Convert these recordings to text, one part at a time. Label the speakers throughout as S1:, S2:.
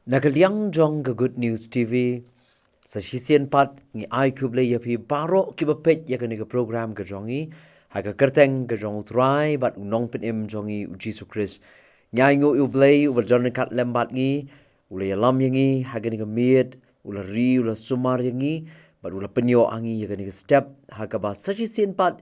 S1: Nakaliang jong ka Good News TV sa Syiem pat ngi U Blei yapi baro ki bapet ya ka program ka jongi ha ka kyrteng ka jong utrai bat unong penim jongi U Jisu Khrist nyai ngu U Blei u berjon kat lembat ngi ula yalam yangi ha ka miet ula ri ula sumar yangi bat ula penyo angi ya ka step ha ka ba sa Syiem pat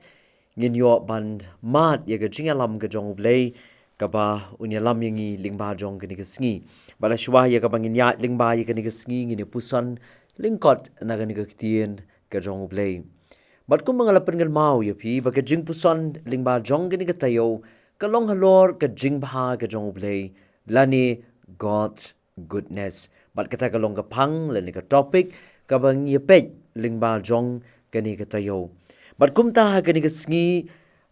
S1: ngin yo band mat ya ka jingalam ka jong U Blei ka ba unyalam yangi lingba jong ka sngi bala shwa ya ka bangin ya lingba ya ka sngi ngin puson lyngkot na ka Ka Ktien ka jong U Blei bat kum mangalapan ngal mau ya pi ba ka jingpuson lingba jong ka tayo ka long halor ka jingmbha ka jong U Blei lani God's goodness bat kata ka long ka pang lani ka topic ka bang ya pej lingba jong ka tayo bat kum ta ka sngi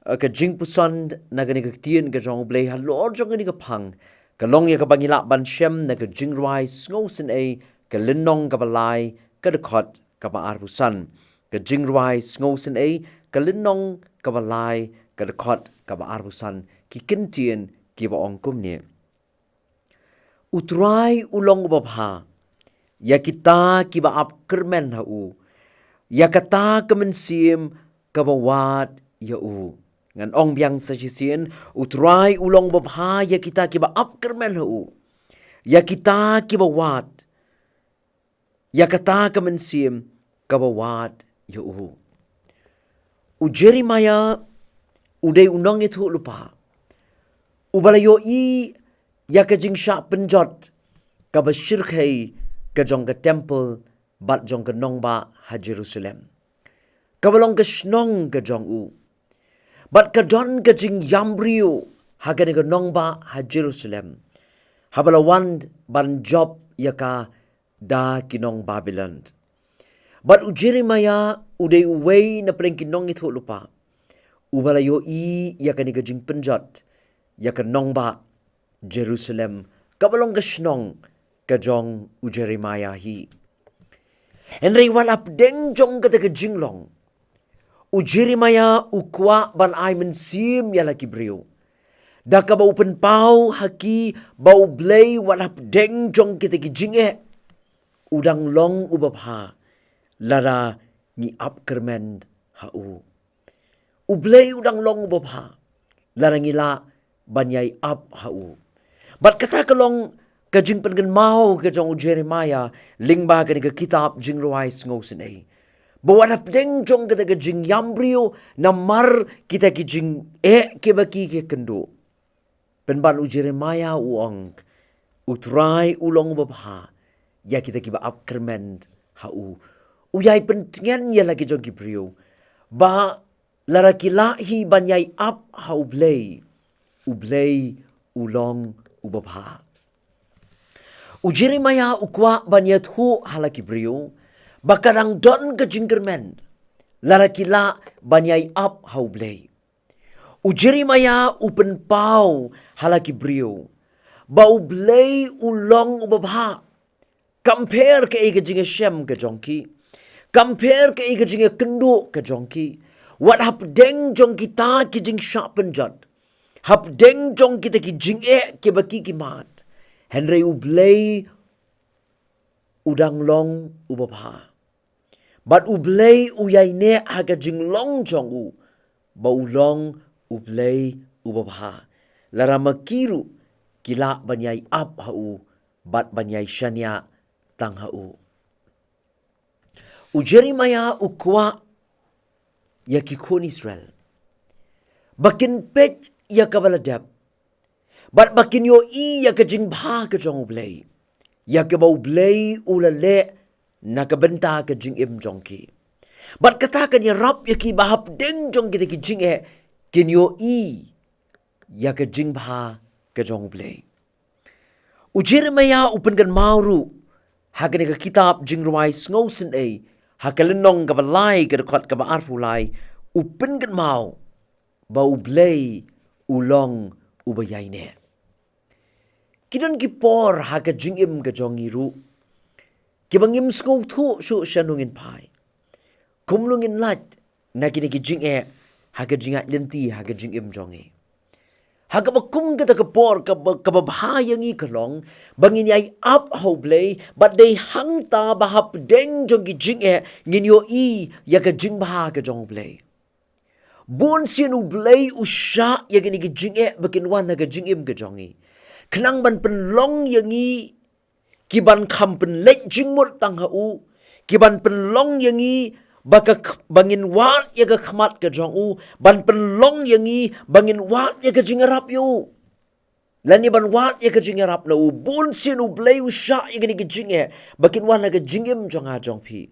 S1: ka jingpuson na ka Ktien ka jong U Blei halor jong ka pang kalong ya ka bangila mynsiem na ka Jingrwai Sngewsynei ka linong ka balai ka dekot ka baarpusan ka Jingrwai Sngewsynei ka linong ka balai ka dekot ka baarpusan ki Ktien ki baong kumne utrai ulong babha ya kita ki baap kermen hau ya kata ka mynsiem ka bawat ya u ngan ong biang sa Syiem utrai ulong babha ya kita ki baap kermen hau ya kita ki bawat ya kata ka mynsiem ka bawat ya u Jeremiah udai unong itu lupa ubalayo i ya ka jingsha penjot ka bashirkai ka jong ka temple bat jong ka nongba ha Jerusalem ka balong ka snong ka jong u bat ka don ka jing yambrio ha ka nongba ha Jerusalem ha balawan ban job ya ka da kinong Babylon bat u Jeremiah udai iwei na preng kinong itu lupa ubalayo i ya ka jing penjot ya ka nongba Jerusalem kabalong ka snong ka jong u Jeremiah hi Henry walap deng jong ka jinglong u Jeremiah u kwa ban ay mynsiem ya laki brio da ka ba upen pau haki ba u Blei walap deng jong kita ki jinge udang long ubabha lara ni ap kermen hau u Blei udang long ubabha lara ngila banyai ap hau bat kata kalong ka jing pengen mau ka jong Jeremiah lingba ka kitab Jingrwai Sngewsynei bawadap deng jong ka jing yambrio namar kita ki jing ke baki ke kendo penban u Jeremiah uong utrai ulong babha ya kita ki ba ap kermen hau uyai pentingen ya lagi jong gibrio ba laraki lahi banyai ap hau Blei u Blei ulong ubabha u Jeremiah ukwa banyat hu halaki brio bakarang don ka jingkermen laraki la banyai ap hau Blei u Jeremiah upen pau halaki brio ba u Blei ulong ubabha compare ke ega jinga shem ka jongki compare ke ega jinga kendo ka jongki what hap deng jong kita ki jing sharpen jot hap deng jong kita ki jing ke baki ki mat Henry u Blei udang long ubabha bat u Blei u yai ne haga jing long jong u ba u long u Blei ubabha lara makiru kila banyai ap hau bat banyai shania tang hau u Jeremiah u kwa ya ki kon Israel bakin pej ya kabaladap bat bakin yo i ya ka jingmbha ka jong u Blei ya ka ba u Blei ulale na kabenta ka jingim jongki bat kata kan ya rap ya ki bahap deng jong kita ki jing kin yo i ya ka jingmbha ka jong u Blei u Jeremiah upen kan mauru hagan ka kitab Jingrwai Sngewsynei hakalenong ka balai ka dekot ka baarpulai upen kan mau ba u Blei ulong ubayai ne kidon ki por ha ka jingim ka jongiru ki bangim skong thu shu shanungin pai kumlungin lat na ki jing ha ka jinga lenti ha ka jingim jongi Hagabakum kita kepor kababahayangi kalong bangin yai up how blei but they hangta bahap deng jong jing ngin yo ya ka jingba ka jong blei bon sien U Blei usha ya gini jing bakin wan ka jingim ka jongi khnang ban penlong yangi kiban kham pen lek jingmut tang u kiban penlong yangi baka bangin wat ya ka khmat ka jong u ban penlong yangi bangin wat ya ka jingrap yu lani ban wat ya ka jingrap na u bon sien U Blei usha ya gini jing bakin wan ka jingim jong a jong phi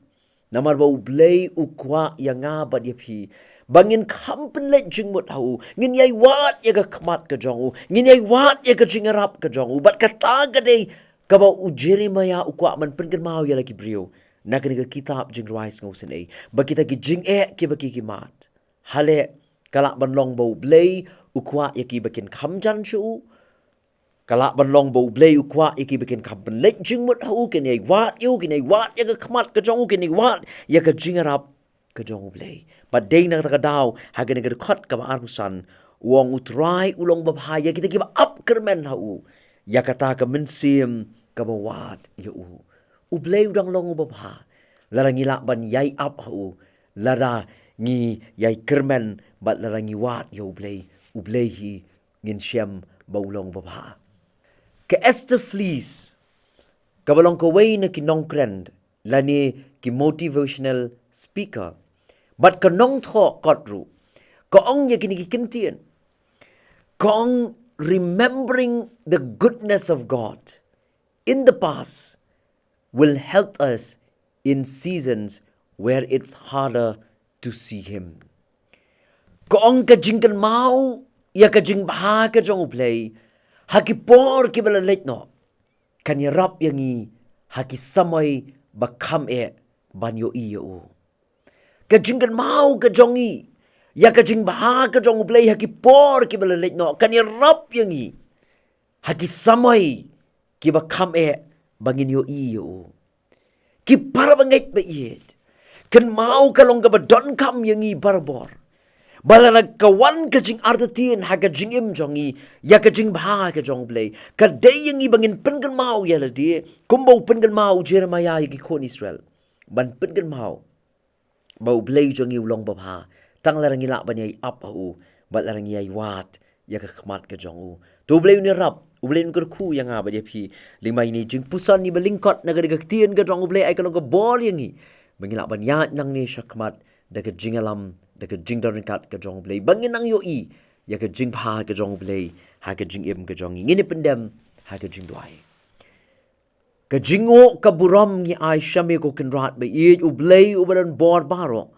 S1: namar ba U Blei u kwa ya nga ba ya phi bangin kampen let jingmut hau ngin yai wat ya ka khmat ka jong u ngin yai wat ya ka jingrap ka jong u bat kata ka dei ka ba U Jeremiah u kwa man pengen mau ya lagi brio na ka kitab Jingrwai Sngewsynei ba kita ki jing ki ba ki mat hale kala ban long ba U Blei u kwa ya ki bakin khamjan shu kala ban long ba U Blei u kwa ya ki bakin kampen let jingmut hau kin yai wat yu kin yai wat ya ka khmat ka jong u kin yai wat ya ka jingrap ka jong U Blei but day na ka daw hagen ka khat ka arsan wong utrai ulong babha ya kita ki ba up kermen hau ya kata ka mynsiem ka wat ya U Blei udang long babha larang ila ban yai up hau lara ngi yai kermen bat larang ngi wat ya U Blei hi ngin syem ba ulong babha ka Esther Fleece ka balong ka way na kinongkrend lani ki motivational speaker but ka nong tho kot ru ka ong ya kini ki Kentien ka ong remembering the goodness of God in the past will help us in seasons where it's harder to see Him. Kaong ka jingkan mau, ya ka jingba ka jong U Blei, hakipor ki balalit no, kanyarap yangi, hakisamoy bakam banyo iyo. Ka jingkan mau ka jongi, ya ka jingba ka jong U Blei, hakipor ki balalit no, kanyarap yangi, hakisamoy ki bakam bangin yo iyo. Ki para bangait ba iyet. Kan mau kalong ka ba don kam yangi barbor. Bala nagkawan ka jing artatin ha ka jingim jongi. Ya ka jing baha ka jong Blei. Ka day yangi bangin pengan mau yala di. Kumbaw pengan mau Jeremiah yagi kon Israel. Ban pengan mau. Bau Blei jongi ulong babha. Tang larang ila ba niya ap hau. Bat larang niya wat. Ya ka khmat ka jong u. Tu Blei ni rap. U Blei ngker khu yang ba dia phi lima ini jingpuson ni lyngkot na Ka Ktien ka jong U Blei ai kalong ka bol yang ni bangila ban ya nang ni syakmat da ka jingalam da ka jingdarkat ka jong U Blei bangin nang yo ya ka jingpha ka jong U Blei ha ka jingim ka jong ngini pendem ha ka jingdwai ka jingo ka buram ni ai syame ko kenrat ba U Blei u ban bor baro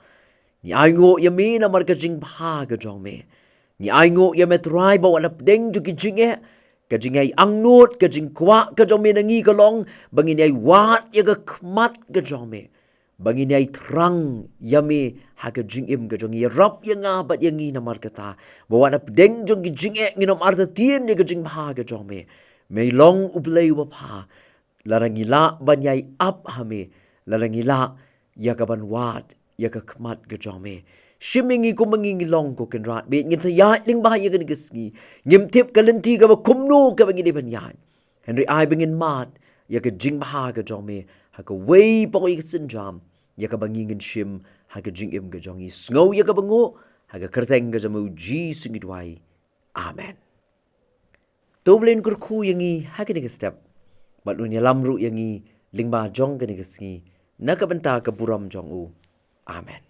S1: ni ai ngo ya mi na mar ka jingpha ka jong me ni ai ngo ya metrai ba wala deng ju ki jinge ka jingai angnut ka jingkwa ka jome nangi kalong bangin ai wat ya ka khmat ka jome bangin ai trang yame ha ka jingim ka jongi rap ya nga bat yangi na markata bawa deng jong jinge nginom arta tien ya ka jingba ka jome may long U Blei wa pa larangila banyai up hame larangila ya ka ban wat ya ka khmat ka jome shimingi ko mangingilong ko kenrat be ngin sa ya ling ba ya kan gisngi ngim tip kalenti ka ba kumno ka bangin ban yan henry ai bangin mat ya ka jing ba ka jome ha ka way pa ko isinjam ya ka bangingin shim ha ka jingim ka jongi snow ya ka bango ha ka kyrteng ka jamu Jisu ngidwai amen toblen kurku yangi ha ka step balunya lamru yangi lingba jong ka gisngi nakabanta ka buram jong u amen.